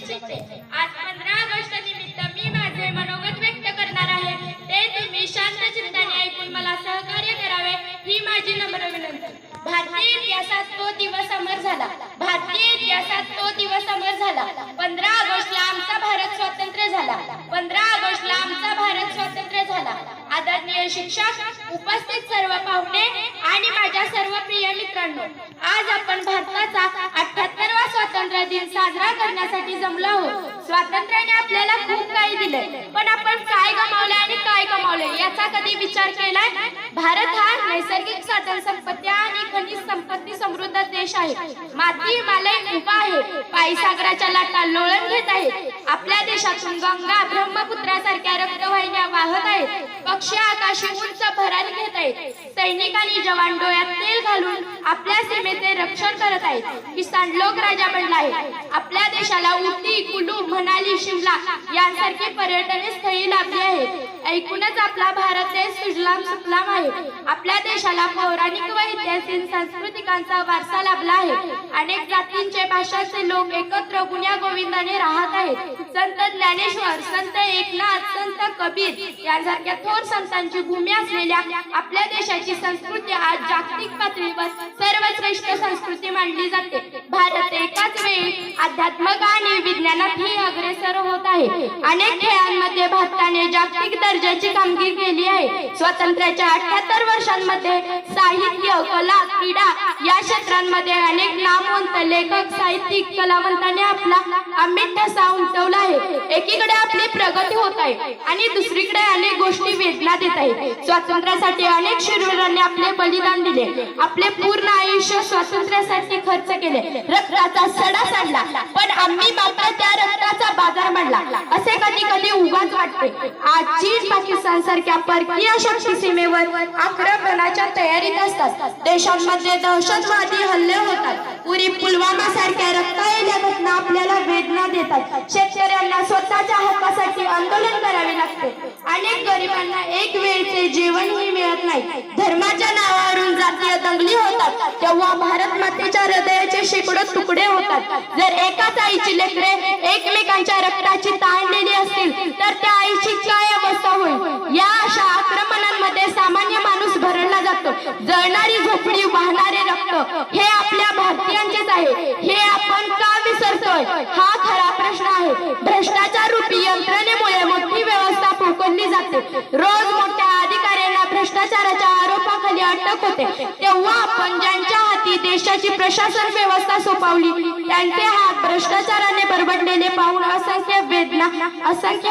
इच्छिते। आज 15 ऑगस्ट निमित्त मी माझे मनोगत व्यक्त करणार आहे, ते तुम्ही शांत चित्ताने ऐकून मला सहकार्य करावे ही माझी नम्र विनंती। भारतीय इतिहासात तो दिवस अमर झाला, भारतीय इतिहासात तो दिवस अमर झाला। 15 ऑगस्टला आमचा भारत स्वतंत्र झाला, 15 ऑगस्टला आमचा भारत स्वतंत्र झाला। आदरणीय शिक्षक, उपस्थित सर्व पाहुणे आणि माझ्या सर्व प्रिय मित्रांनो, आज आपण भारताचा 78वा स्वातंत्र्य दिन साजरा करण्यासाठी जमलो आहोत। स्वातंत्र्याने आपल्याला खूप काही दिले, पण आपण काय गमावले आणि काय कमावले याचा कधी विचार केलाय? भारत हा नैसर्गिक साधन संपत्ती आणि खनिज संपत्ती समृद्ध देश आहे। माती हिमालय उभा आहे, पायी सागराच्या लाटा लोळण घेत आहेत। आपल्या देशातून गंगा ब्रह्मपुत्रासारख्या रक्तवाहिन्या वाहत आहेत, पक्षी आकाशी उंच भरारी घेत आहेत, सैनिक आणि जवान डोळ्यात तेल घालून आपल्या सीमेचे रक्षण करत आहेत। किसान लोक राजा बनला आहे। आपल्या देशाला उटी, कुलू, मनाली, शिमला यांसारखी पर्यटन स्थळी लाभली आहेत। ऐकूनच आपला भारत देश सुजलाम सुफलाम आहे। आपल्या देशाला पौराणिक व ऐतिहासिक सांस्कृतिकांचा वारसा लाभला आहे। अनेक जातींचे भाषांचे लोक एकत्र गुण्या गोविंदाने राहत आहेत। संत ज्ञानेश्वर, संत एकनाथ, संत कबीर यांसारख्या थोर संतांची भूमी असलेल्या आपल्या देशाची संस्कृती आज जागतिक पातळीवर सर्वश्रेष्ठ संस्कृती मानली जाते। भारत एकाच वेळी अध्यात्मक आणि विज्ञानातही अग्रेसर होत आहे। अनेक खेळांमध्ये भारताने जागतिक दर्जाची कामगिरी केली आहे। स्वातंत्र्याच्या 78 वर्षांमध्ये साहित्य, कला, क्रीडा या क्षेत्रांमध्ये अनेक नामवंत लेखक, साहित्यिक, कलावंतांनी आपला अमिट ठसा उमटवला आहे। एकीकडे आपली प्रगती होत आहे आणि दुसरीकडे अनेक गोष्टी वेदना देत आहेत। स्वातंत्र्यासाठी अनेक शूरवीरांनी आपले बलिदान दिले, आपले पूर्ण आयुष्य स्वातंत्र्यासाठी खर्च केले, रक्ताचा सडा सांडला, पण आम्ही मात्र त्या रक्ताचा बाजार मांडला असे कधी कधी उगाच वाटते। आज चीन, पाकिस्तान सारख्या परकीय शक्ती सीमेवर आक्रमणाच्या तयारीत असतात। देशांमध्ये दहशतवादी हल्ले होतात। उरी, पुलवामा सारख्या रक्ताळलेल्या घटना आपल्याला वेदना देतात। शेतकऱ्यांना स्वतःच्या हक्कासाठी आंदोलन करावे लागते। अनेक गरिबांना एक वेळचे जेवणही मिळत नाही। धर्माच्या नावावरून जातीय दंगली होतात, तेव्हा भारत मातेच्या हृदयाचे शेकडो तुकडे होतात। जर एकाच आईची लेकरे एकमेकांच्या रक्ताची ताणलेली असतील तर त्या आईची काय अवस्था होईल? या अशा आक्रमणांमध्ये सामान्य माणूस भरडला जातो। जळणारी झोपडी, वाहणारे रक्त हे आपल्या भारतीयांचेच आहे। हे आपण का विसरतोय हा खरा प्रश्न आहे। भ्रष्टाचार रूपी यंत्रणेमुळे मोठी व्यवस्था पोकळली जाते। रोज मोठ्या अधिकाऱ्यांना भ्रष्टाचाराच्या आरोपाखाली अटक होते, तेव्हा आपण ज्यांच्या हाती देशाची प्रशासन व्यवस्था सोपवली त्यांचे हात भ्रष्टाचाराने बरबडलेले पाहून असंख्य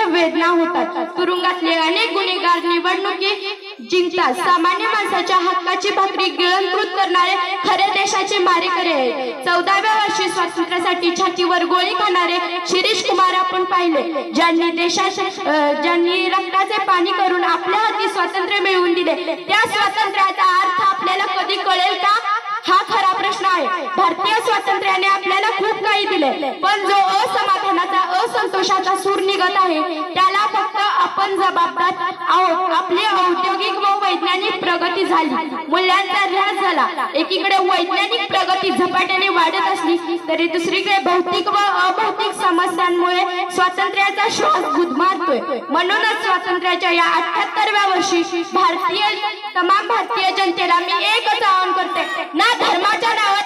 वेदना होतात। तुरुंगातले अनेक गुन्हेगार निवडणुकी जिंकतात। सामान्य माणसाच्या हक्काची भाकरी गिळंकृत करणारे खरे देशाचे मारेकरी आहेत। 14व्या वर्षी स्वातंत्र्यासाठी छातीवर गोळी खाणारे शिरीष कुमार आपण पाहिले, ज्यांनी रक्ताचे पाणी करून आपल्या हाती स्वातंत्र्य मिळवून दिले। त्या स्वातंत्र्याचा अर्थ आपल्याला कधी कळेल का हा खरा प्रश्न आहे। भारतीय स्वातंत्र्याने आपल्याला खूप काही दिले, पण जो असमाधानाचा, असंतोषाचा सूर निघत आहे त्याला फक्त आपण जबाबदार आहोत। आपली औद्योगिक व वैज्ञानिक प्रगती झाली, मूल्यांचा ऱ्हास झाला। एकीकडे वैज्ञानिक प्रगती झपाट्याने वाढत असली तरी दुसरीकडे भौतिक व अभौतिक समस्यांमुळे स्वातंत्र्याचा श्वास गुदमारतोय। म्हणूनच स्वातंत्र्याच्या या 78व्या वर्षी तमाम भारतीय जनतेला मी एकच आवाहन करते, ना धर्माच्या नावावर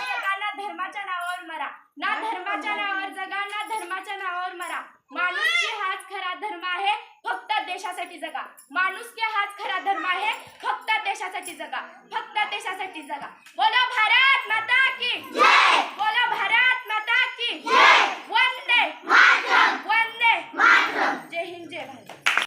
धर्माच्या नावावर मरा, ना धर्माच्या नावावर जगा, ना धर्माच्या नावावर मरा। माणुसकी हाच खरा धर्म आहे, फक्त देशासाठी जगा। माणुसकी हाच खरा धर्म आहे, फक्त देशासाठी जगा, फक्त देशासाठी जगा। बोला भारत माता की जय, बोला भारत